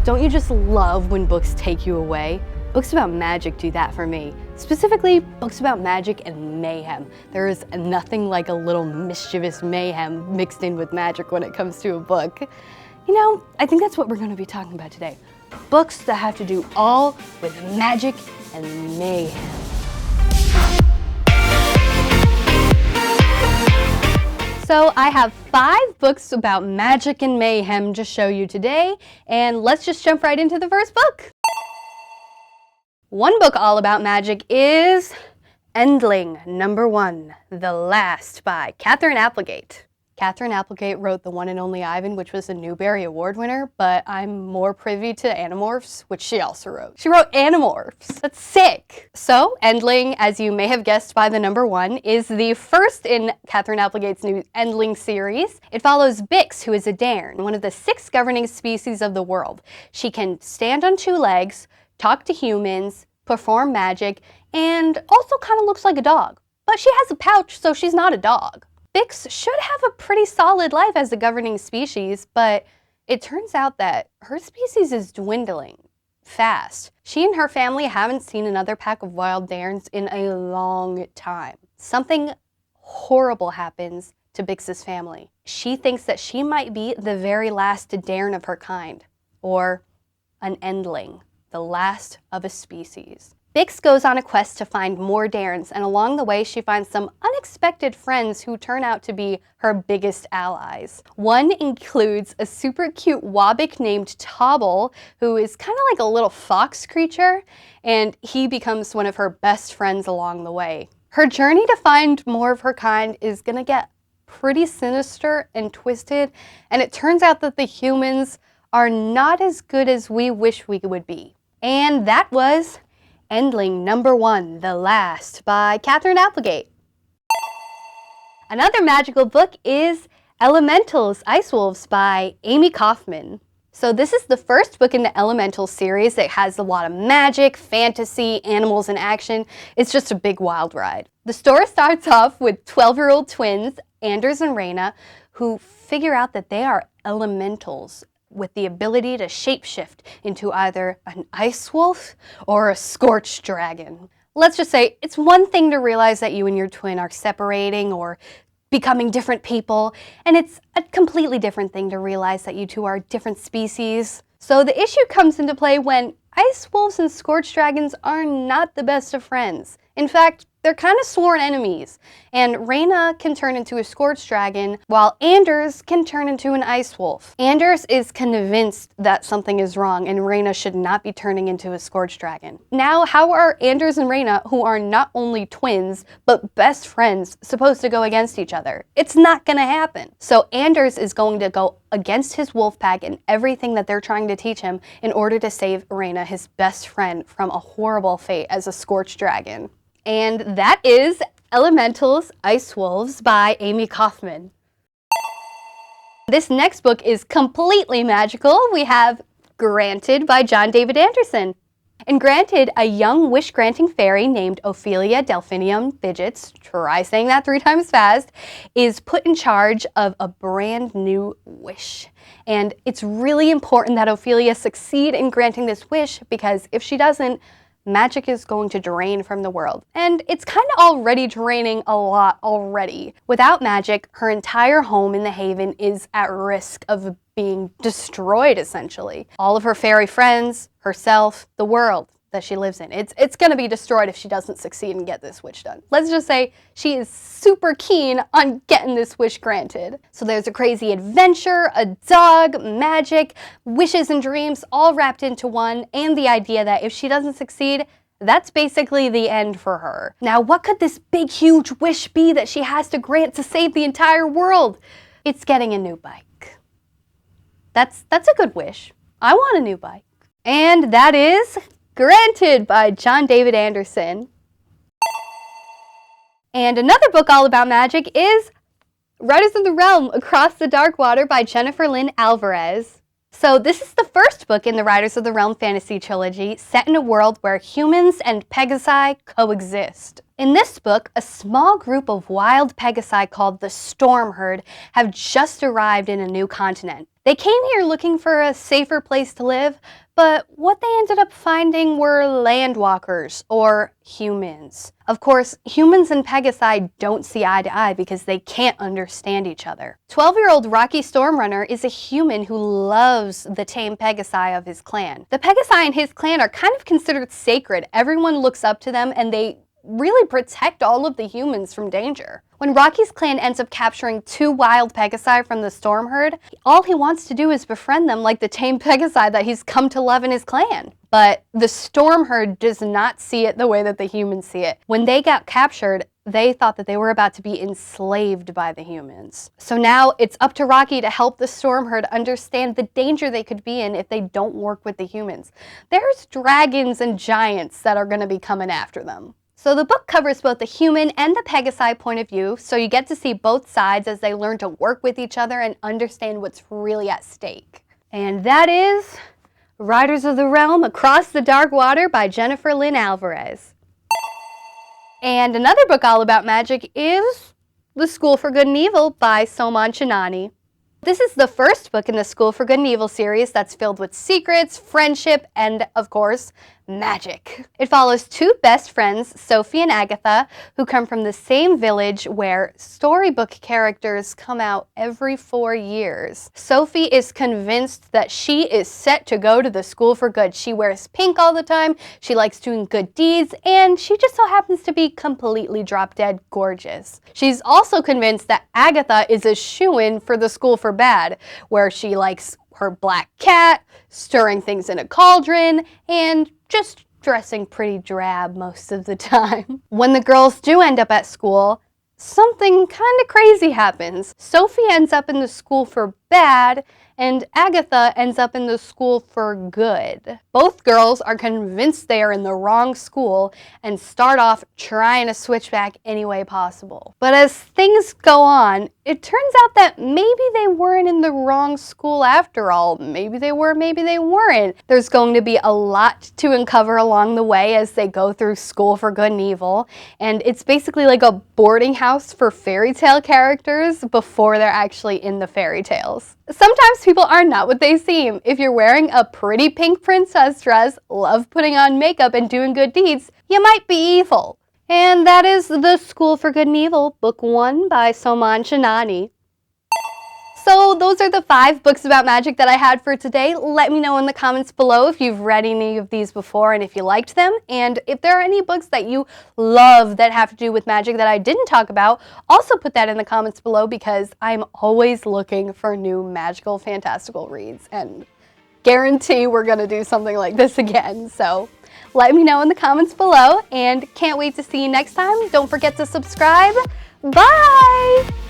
Don't you just love when books take you away? Books about magic do that for me. Specifically, books about magic and mayhem. There is nothing like a little mischievous mayhem mixed in with magic when it comes to a book. You know, I think that's what we're going to be talking about today. Books that have to do all with magic and mayhem. So I have 5 books about magic and mayhem to show you today, and let's just jump right into the first book. One book all about magic is Endling, #1, The Last by Katherine Applegate. Katherine Applegate wrote The One and Only Ivan, which was a Newbery Award winner, but I'm more privy to Animorphs, which she also wrote. She wrote Animorphs. That's sick. So, Endling, as you may have guessed by the #1, is the first in Katherine Applegate's new Endling series. It follows Bix, who is a Dairn, one of the 6 governing species of the world. She can stand on 2 legs, talk to humans, perform magic, and also kind of looks like a dog. But she has a pouch, so she's not a dog. Bix should have a pretty solid life as a governing species, but it turns out that her species is dwindling fast. She and her family haven't seen another pack of wild Dairns in a long time. Something horrible happens to Bix's family. She thinks that she might be the very last Dairn of her kind, or an Endling, the last of a species. Bix goes on a quest to find more Dairns, and along the way she finds some unexpected friends who turn out to be her biggest allies. One includes a super cute Wabik named Tobble, who is kind of like a little fox creature, and he becomes one of her best friends along the way. Her journey to find more of her kind is gonna get pretty sinister and twisted, and it turns out that the humans are not as good as we wish we would be. And that was Endling, #1, The Last by Katherine Applegate. Another magical book is Elementals, Ice Wolves by Amie Kaufman. So this is the first book in the Elementals series that has a lot of magic, fantasy, animals, and action. It's just a big wild ride. The story starts off with 12-year-old twins, Anders and Raina, who figure out that they are elementals with the ability to shapeshift into either an ice wolf or a scorched dragon. Let's just say it's one thing to realize that you and your twin are separating or becoming different people, and it's a completely different thing to realize that you two are different species. So the issue comes into play when ice wolves and scorched dragons are not the best of friends. In fact, they're kind of sworn enemies, and Raina can turn into a scorched dragon, while Anders can turn into an ice wolf. Anders is convinced that something is wrong and Raina should not be turning into a scorched dragon. Now, how are Anders and Raina, who are not only twins, but best friends, supposed to go against each other? It's not gonna happen. So Anders is going to go against his wolf pack and everything that they're trying to teach him in order to save Raina, his best friend, from a horrible fate as a scorched dragon. And that is Elementals, Ice Wolves by Amie Kaufman. This next book is completely magical. We have Granted by John David Anderson. In Granted, a young wish-granting fairy named Ophelia Delphinium Fidgets, try saying that 3 times fast, is put in charge of a brand new wish. And it's really important that Ophelia succeed in granting this wish, because if she doesn't, magic is going to drain from the world. And it's kind of already draining a lot already. Without magic, her entire home in the Haven is at risk of being destroyed, essentially. All of her fairy friends, herself, the world that she lives in. It's gonna be destroyed if she doesn't succeed and get this wish done. Let's just say she is super keen on getting this wish granted. So there's a crazy adventure, a dog, magic, wishes and dreams all wrapped into one, and the idea that if she doesn't succeed, that's basically the end for her. Now, what could this big, huge wish be that she has to grant to save the entire world? It's getting a new bike. That's a good wish. I want a new bike. And that is Granted by John David Anderson. And another book all about magic is Riders of the Realm, Across the Dark Water by Jennifer Lynn Alvarez. So this is the first book in the Riders of the Realm fantasy trilogy, set in a world where humans and Pegasi coexist. In this book, a small group of wild Pegasi called the Storm Herd have just arrived in a new continent. They came here looking for a safer place to live, but what they ended up finding were landwalkers, or humans. Of course, humans and Pegasi don't see eye to eye because they can't understand each other. 12-year-old Rocky Stormrunner is a human who loves the tame Pegasi of his clan. The Pegasi in his clan are kind of considered sacred. Everyone looks up to them and they really protect all of the humans from danger. When Rocky's clan ends up capturing 2 wild Pegasi from the storm herd, all he wants to do is befriend them like the tame Pegasi that he's come to love in his clan. But the storm herd does not see it the way that the humans see it. When they got captured, they thought that they were about to be enslaved by the humans. So now it's up to Rocky to help the storm herd understand the danger they could be in if they don't work with the humans. There's dragons and giants that are going to be coming after them. So the book covers both the human and the Pegasi point of view, so you get to see both sides as they learn to work with each other and understand what's really at stake. And that is Riders of the Realm Across the Dark Water by Jennifer Lynn Alvarez. And another book all about magic is The School for Good and Evil by Soman Chainani. This is the first book in the School for Good and Evil series that's filled with secrets, friendship, and, of course, magic. It follows 2 best friends, Sophie and Agatha, who come from the same village where storybook characters come out every 4 years. Sophie is convinced that she is set to go to the School for Good. She wears pink all the time, she likes doing good deeds, and she just so happens to be completely drop-dead gorgeous. She's also convinced that Agatha is a shoo-in for the School for Bad, where she likes her black cat, stirring things in a cauldron, and just dressing pretty drab most of the time. When the girls do end up at school, something kind of crazy happens. Sophie ends up in the School for Bad, and Agatha ends up in the School for Good. Both girls are convinced they are in the wrong school and start off trying to switch back any way possible. But as things go on, it turns out that maybe they weren't in the wrong school after all. Maybe they were, maybe they weren't. There's going to be a lot to uncover along the way as they go through School for Good and Evil, and it's basically like a boarding house for fairy tale characters before they're actually in the fairy tales. Sometimes people are not what they seem. If you're wearing a pretty pink princess dress, love putting on makeup and doing good deeds, you might be evil. And that is The School for Good and Evil, Book 1 by Soman Chainani. So those are the 5 books about magic that I had for today. Let me know in the comments below if you've read any of these before and if you liked them. And if there are any books that you love that have to do with magic that I didn't talk about, also put that in the comments below because I'm always looking for new magical, fantastical reads. And guarantee we're going to do something like this again. So let me know in the comments below and can't wait to see you next time. Don't forget to subscribe. Bye!